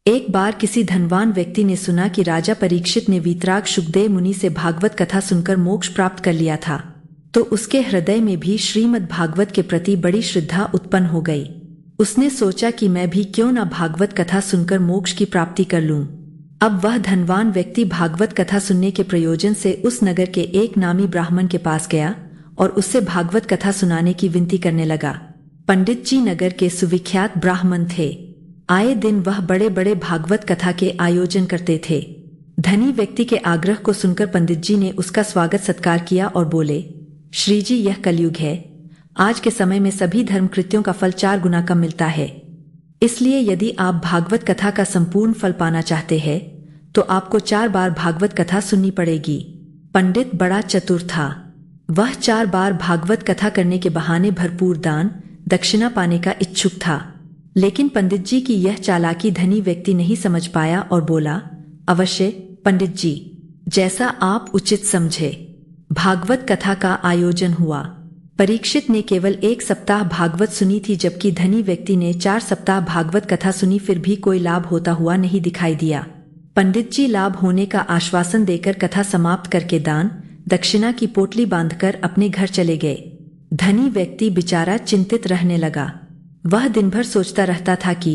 एक बार किसी धनवान व्यक्ति ने सुना कि राजा परीक्षित ने वीतराग शुकदेव मुनि से भागवत कथा सुनकर मोक्ष प्राप्त कर लिया था, तो उसके हृदय में भी श्रीमद् भागवत के प्रति बड़ी श्रद्धा उत्पन्न हो गई। उसने सोचा कि मैं भी क्यों न भागवत कथा सुनकर मोक्ष की प्राप्ति कर लूं। अब वह धनवान व्यक्ति भागवत कथा सुनने के प्रयोजन से उस नगर के एक नामी ब्राह्मण के पास गया और उससे भागवत कथा सुनाने की विनती करने लगा। पंडित जी नगर के सुविख्यात ब्राह्मण थे। आए दिन वह बड़े बड़े भागवत कथा के आयोजन करते थे। धनी व्यक्ति के आग्रह को सुनकर पंडित जी ने उसका स्वागत सत्कार किया और बोले, श्री जी, यह कलयुग है। आज के समय में सभी धर्म कृत्यों का फल 4 गुना कम मिलता है। इसलिए यदि आप भागवत कथा का संपूर्ण फल पाना चाहते हैं तो आपको 4 बार भागवत कथा सुननी पड़ेगी। पंडित बड़ा चतुर था। वह 4 बार भागवत कथा करने के बहाने भरपूर दान दक्षिणा पाने का इच्छुक था। लेकिन पंडित जी की यह चालाकी धनी व्यक्ति नहीं समझ पाया और बोला, अवश्य पंडित जी, जैसा आप उचित समझे। भागवत कथा का आयोजन हुआ। परीक्षित ने केवल 1 सप्ताह भागवत सुनी थी, जबकि धनी व्यक्ति ने 4 सप्ताह भागवत कथा सुनी, फिर भी कोई लाभ होता हुआ नहीं दिखाई दिया। पंडित जी लाभ होने का आश्वासन देकर कथा समाप्त करके दान दक्षिणा की पोटली बांधकर अपने घर चले गए। धनी व्यक्ति बेचारा चिंतित रहने लगा। वह दिन भर सोचता रहता था कि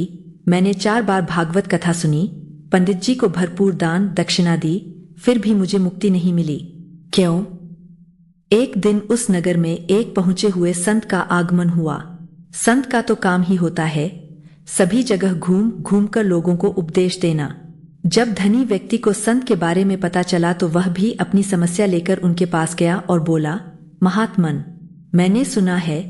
मैंने 4 बार भागवत कथा सुनी, पंडित जी को भरपूर दान दक्षिणा दी, फिर भी मुझे मुक्ति नहीं मिली। क्यों? एक दिन उस नगर में एक पहुंचे हुए संत का आगमन हुआ। संत का तो काम ही होता है सभी जगह घूम घूम कर लोगों को उपदेश देना। जब धनी व्यक्ति को संत के बारे में पता चला तो वह भी अपनी समस्या लेकर उनके पास गया और बोला, महात्मन, मैंने सुना है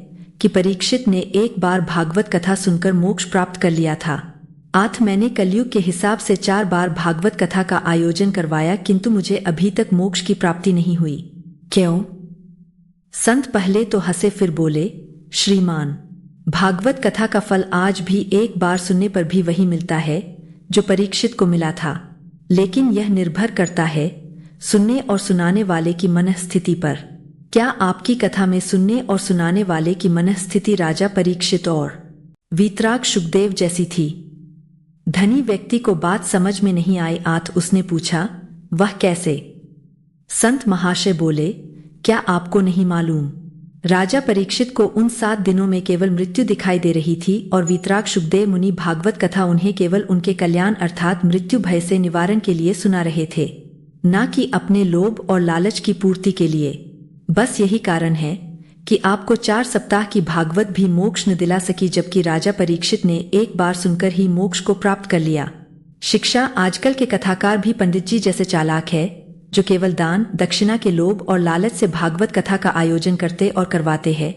कि परीक्षित ने 1 बार भागवत कथा सुनकर मोक्ष प्राप्त कर लिया था। आज मैंने कलयुग के हिसाब से 4 बार भागवत कथा का आयोजन करवाया, किंतु मुझे अभी तक मोक्ष की प्राप्ति नहीं हुई। क्यों? संत पहले तो हंसे, फिर बोले, श्रीमान, भागवत कथा का फल आज भी 1 बार सुनने पर भी वही मिलता है जो परीक्षित को मिला था, लेकिन यह निर्भर करता है सुनने और सुनाने वाले की मनःस्थिति पर। क्या आपकी कथा में सुनने और सुनाने वाले की मनःस्थिति राजा परीक्षित और वीतराग शुकदेव जैसी थी? धनी व्यक्ति को बात समझ में नहीं आई। उसने पूछा, वह कैसे? संत महाशय बोले, क्या आपको नहीं मालूम? राजा परीक्षित को उन 7 दिनों में केवल मृत्यु दिखाई दे रही थी और वीतराग शुकदेव मुनि भागवत कथा उन्हें केवल उनके कल्याण अर्थात मृत्यु भय से निवारण के लिए सुना रहे थे, न कि अपने लोभ और लालच की पूर्ति के लिए। बस यही कारण है कि आपको 4 सप्ताह की भागवत भी मोक्ष न दिला सकी, जबकि राजा परीक्षित ने 1 बार सुनकर ही मोक्ष को प्राप्त कर लिया। शिक्षा, आजकल के कथाकार भी पंडित जी जैसे चालाक है, जो केवल दान दक्षिणा के लोभ और लालच से भागवत कथा का आयोजन करते और करवाते हैं,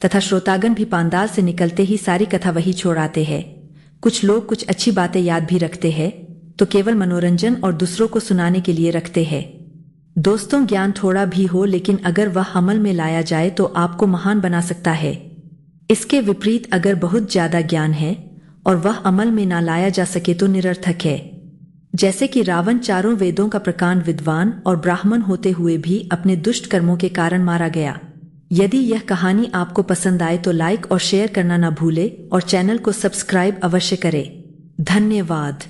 तथा श्रोतागण भी पांडाल से निकलते ही सारी कथा वही छोड़ाते हैं। कुछ लोग कुछ अच्छी बातें याद भी रखते हैं तो केवल मनोरंजन और दूसरों को सुनाने के लिए रखते हैं। दोस्तों, ज्ञान थोड़ा भी हो लेकिन अगर वह अमल में लाया जाए तो आपको महान बना सकता है। इसके विपरीत अगर बहुत ज्यादा ज्ञान है और वह अमल में ना लाया जा सके तो निरर्थक है। जैसे कि रावण 4 वेदों का प्रकांड विद्वान और ब्राह्मण होते हुए भी अपने दुष्ट कर्मों के कारण मारा गया। यदि यह कहानी आपको पसंद आए तो लाइक और शेयर करना ना भूले और चैनल को सब्सक्राइब अवश्य करें। धन्यवाद।